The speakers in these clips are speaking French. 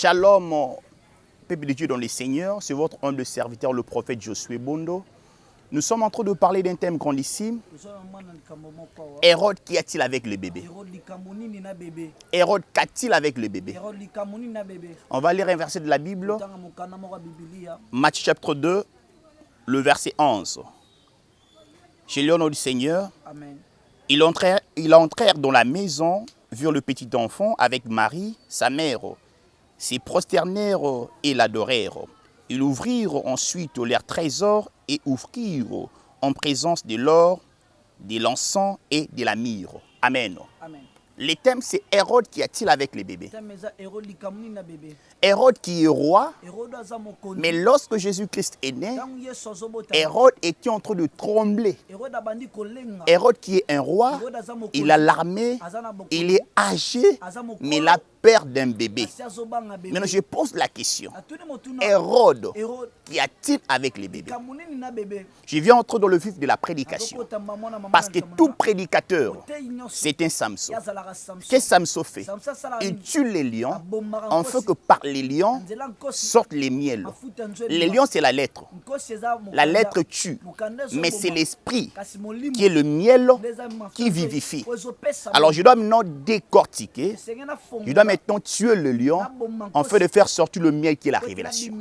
Shalom, peuple de Dieu dans les Seigneurs, c'est votre humble serviteur, le prophète Josué Bondo. Nous sommes en train de parler d'un thème grandissime. Hérode, qu'y a-t-il avec le bébé? Hérode, qu'a-t-il avec le bébé? On va lire un verset de la Bible. Matthieu chapitre 2, le verset 11. J'ai lu au nom du Seigneur. Amen. Ils entrèrent dans la maison, virent le petit enfant avec Marie, sa mère. S'y prosternèrent et l'adorèrent. Ils ouvrirent ensuite leurs trésors et offrirent en présence de l'or, de l'encens et de la myrrhe. Amen. Amen. Le thème, c'est Hérode, qui a-t-il avec les bébés? Hérode qui est roi, mais lorsque Jésus-Christ est né, Hérode était en train de trembler. Hérode qui est un roi, il a l'armée, il est âgé, mais il a peur d'un bébé. Maintenant, je pose la question. Hérode, qu'y a-t-il avec les bébés? Je viens entrer dans le vif de la prédication. Parce que tout prédicateur, c'est un Samson. Qu'est-ce que Samson fait? Il tue les lions, en fait que par les lions sortent les miels. Les lions, c'est la lettre. La lettre tue, mais c'est l'esprit qui est le miel qui vivifie. Alors, je dois maintenant décortiquer, je dois maintenant tuer le lion, en fait de faire sortir le miel qui est la révélation.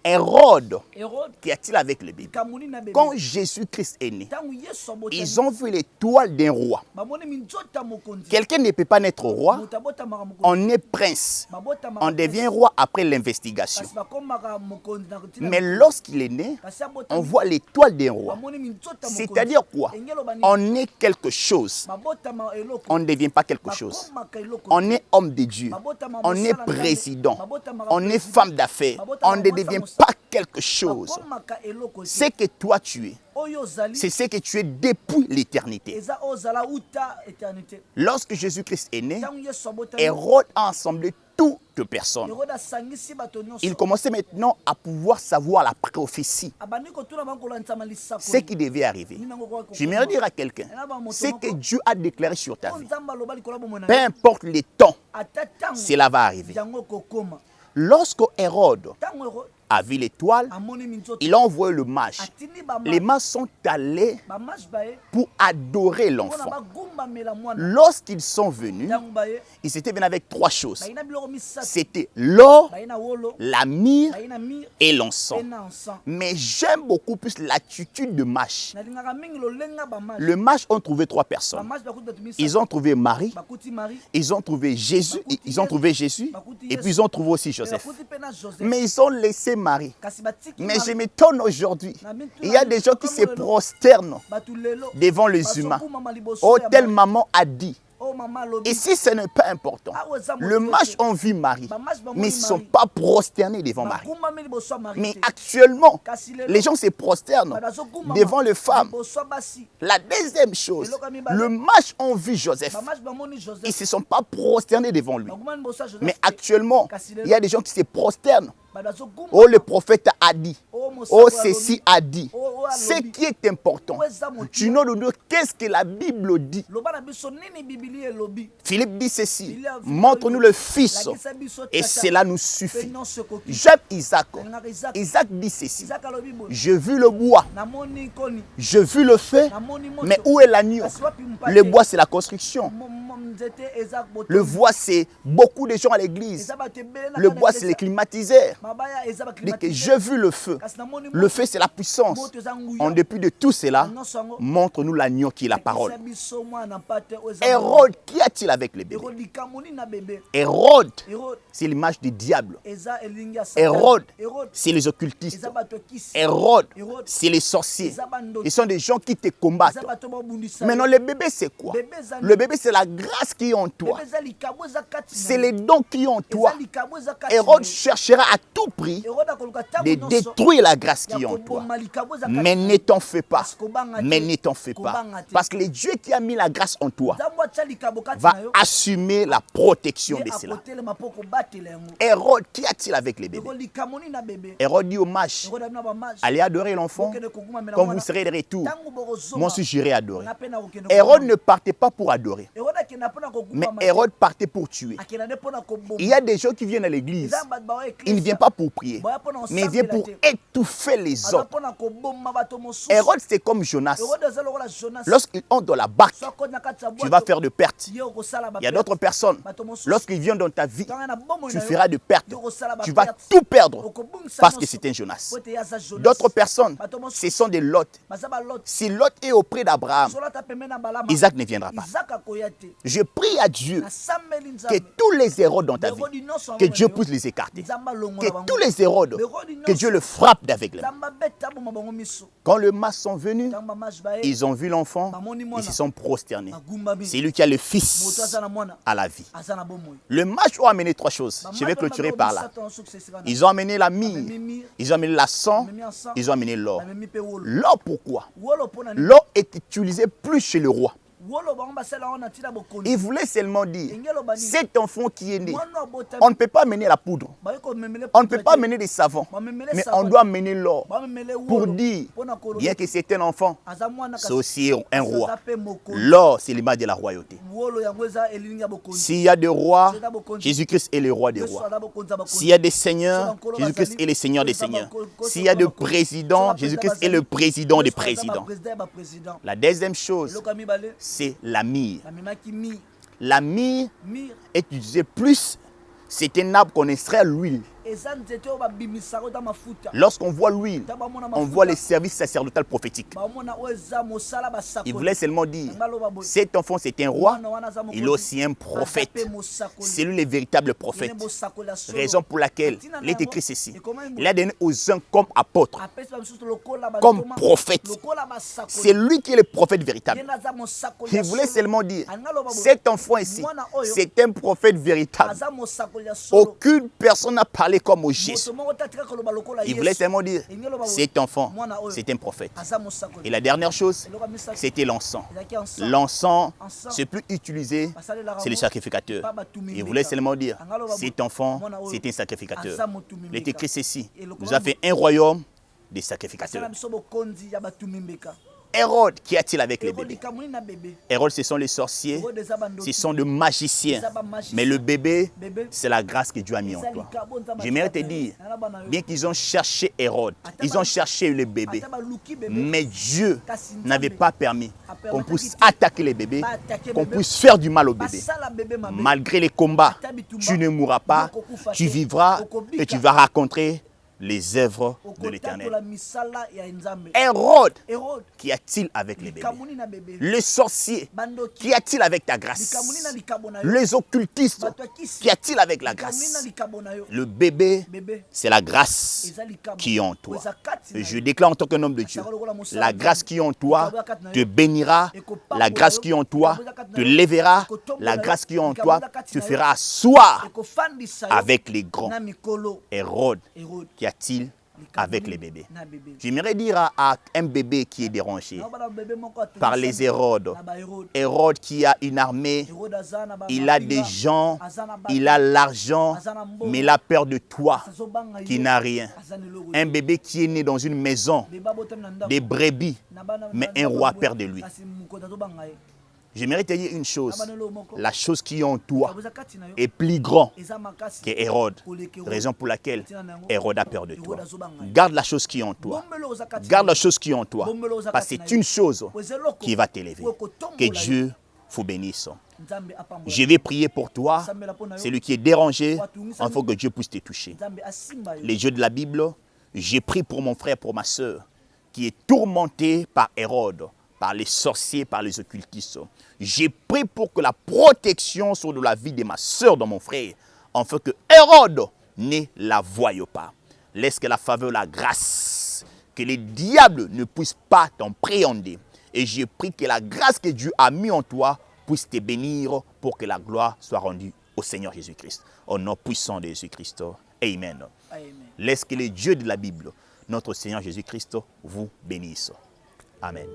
Hérode, qu'y a-t-il avec le bébé? Quand Jésus-Christ est né, ils ont vu l'étoile d'un roi. Quelqu'un ne peut pas naître roi, on est prince, on devient roi après l'investigation. Mais lorsqu'il est né, on voit l'étoile d'un roi. C'est-à-dire quoi? On est quelque chose, on ne devient pas quelque chose. On est homme de Dieu, on est président, on est femme d'affaires, on ne devient pas quelque chose. Ce que toi tu es, c'est ce que tu es depuis l'éternité. Lorsque Jésus-Christ est né, Hérode a assemblé toutes personnes. Il commençait maintenant à pouvoir savoir la prophétie, ce qui devait arriver. J'aimerais dire à quelqu'un, ce que Dieu a déclaré sur ta vie, peu importe les temps, cela va arriver. Lorsque Hérode a vu l'étoile, il a envoyé le mage. Les mages sont allés pour adorer l'enfant. Lorsqu'ils sont venus, ils étaient venus avec trois choses. C'était l'or, la myrrhe et l'encens. Mais j'aime beaucoup plus l'attitude de mage. Le mage ont trouvé trois personnes. Ils ont trouvé Marie, ils ont trouvé Jésus, et puis ils ont trouvé aussi Joseph. Mais ils ont laissé Marie. Mais je m'étonne aujourd'hui. Il y a des gens qui se prosternent devant les humains. Oh, telle maman a dit. Ici, ce n'est pas important. Le mage ont vu Marie, mais ils ne sont pas prosternés devant Marie. Mais actuellement, les gens se prosternent devant les femmes. La deuxième chose, le mage ont vu Joseph. Ils ne se sont pas prosternés devant lui. Mais actuellement, il y a des gens qui se prosternent. Oh, le prophète a dit. Oh, ceci a dit. Ce qui est important, tu nous dis qu'est-ce que la Bible dit. Philippe dit ceci, montre-nous le Fils et cela nous suffit. J'aime Isaac. Isaac dit ceci, je vis le bois, je vis le feu, mais où est l'agneau? Le bois, c'est la construction. Le bois, c'est beaucoup de gens à l'église. Le bois, c'est les climatiseurs. Dit que je vis le feu. Le feu, c'est la puissance. En dépit de tout cela, montre-nous l'agneau qui est la parole. Hérode, qu'y a-t-il avec les bébés? Hérode, c'est l'image du diable. Hérode, c'est les occultistes. Hérode, c'est les sorciers. Ils sont des gens qui te combattent. Maintenant, le bébé, c'est quoi? Le bébé, c'est la grâce qui est en toi. C'est les dons qui sont en toi. Hérode cherchera à tout prix de détruire la grâce qui est en toi. Mais Mais ne t'en fais pas. Mais ne t'en fais pas. Parce que le Dieu qui a mis la grâce en toi va assumer la protection de cela. Hérode, qu'y a-t-il avec les bébés? Hérode dit au mage, allez adorer l'enfant. Quand vous serez de retour, moi aussi j'irai adorer. Hérode ne partait pas pour adorer. Mais Hérode partait pour tuer. Il y a des gens qui viennent à l'église. Ils ne viennent pas pour prier. Mais ils viennent pour étouffer les autres. Hérode, c'est comme Jonas. Lorsqu'ils entrent dans la barque, tu vas faire de pertes. Il y a d'autres personnes. Lorsqu'ils viennent dans ta vie, tu feras de pertes. Tu vas tout perdre parce que c'est un Jonas. D'autres personnes, ce sont des Lot. Si Lot est auprès d'Abraham, Isaac ne viendra pas. Je prie à Dieu que tous les Hérodes dans ta vie, que Dieu puisse les écarter. Que tous les Hérodes, que Dieu le frappe d'avec les mains. Quand les masses sont venus, ils ont vu l'enfant, ils se sont prosternés. C'est lui qui a le fils à la vie. Le match a amené trois choses. Je vais clôturer par là. Ils ont amené la myrrhe, ils ont amené la sang, ils ont amené l'or. L'or, pourquoi? L'or est utilisé plus chez le roi. Il voulait seulement dire, cet enfant qui est né, on ne peut pas mener la poudre, on ne peut pas mener des savons, mais on doit mener l'or pour dire, bien que c'est un enfant, c'est aussi un roi. L'or, c'est l'image de la royauté. S'il y a des rois, Jésus-Christ est le roi des rois. S'il y a des seigneurs, Jésus-Christ est le seigneur des seigneurs. S'il y a des présidents, Jésus-Christ est le président des présidents. La deuxième chose, c'est la myrrhe. La myrrhe est utilisée plus, c'est un arbre qu'on extrait l'huile. Lorsqu'on voit l'huile, on voit les services sacerdotal prophétiques. Il voulait seulement dire, cet enfant c'est un roi, il est aussi un prophète. C'est lui le véritable prophète. Raison pour laquelle il est écrit ceci. Il a donné aux uns comme apôtres, comme prophète. C'est lui qui est le prophète véritable. Il voulait seulement dire, cet enfant ici, c'est un prophète véritable. Aucune personne n'a parlé comme Jésus. Il voulait seulement dire, cet enfant, c'est un prophète. Et la dernière chose, c'était l'encens. L'encens, c'est plus utilisé, c'est le sacrificateur. Il voulait seulement dire, cet enfant, c'est un sacrificateur. Il est écrit ceci, nous avons fait un royaume des sacrificateurs. Hérode, qu'y a-t-il avec les bébés? Hérode, ce sont les sorciers, ce sont des magiciens. Mais le bébé, c'est la grâce que Dieu a mis en toi. J'aimerais te dire, bien qu'ils ont cherché Hérode, ils ont cherché le bébé, mais Dieu n'avait pas permis qu'on puisse attaquer les bébés, qu'on puisse faire du mal aux bébés. Malgré les combats, tu ne mourras pas, tu vivras et tu vas raconter les œuvres de l'Éternel. Hérode, qu'y a-t-il avec les bébés? Le sorcier, qu'y a-t-il avec ta grâce? Les occultistes, qu'y a-t-il avec la grâce? Le bébé, c'est la grâce qui est en toi. Et je déclare en tant qu'un homme de Dieu, la grâce qui est en toi te bénira, la grâce qui est en toi te lèvera, la grâce qui est en toi te fera asseoir avec les grands. Hérode, qu'y a-t-il avec les bébés? J'aimerais dire à un bébé qui est dérangé par les Hérodes, Hérode qui a une armée, il a des gens, il a l'argent, mais il a peur de toi qui n'a rien. Un bébé qui est né dans une maison, des brebis, mais un roi a peur de lui. J'aimerais te dire une chose, la chose qui est en toi est plus grande que Hérode, raison pour laquelle Hérode a peur de toi. Garde la chose qui est en toi, garde la chose qui est en toi, parce que c'est une chose qui va t'élever. Que Dieu vous bénisse. Je vais prier pour toi, celui qui est dérangé, afin que Dieu puisse te toucher. Les dieux de la Bible, j'ai prié pour mon frère, pour ma soeur, qui est tourmenté par Hérode, par les sorciers, par les occultistes. J'ai prié pour que la protection soit de la vie de ma soeur, de mon frère, afin que Hérode ne la voie pas. Laisse que la faveur, la grâce, que les diables ne puissent pas t'en préhender. Et j'ai prié que la grâce que Dieu a mis en toi puisse te bénir pour que la gloire soit rendue au Seigneur Jésus-Christ. Au nom puissant de Jésus-Christ. Amen. Amen. Laisse que les dieux de la Bible notre Seigneur Jésus-Christ vous bénisse. Amen.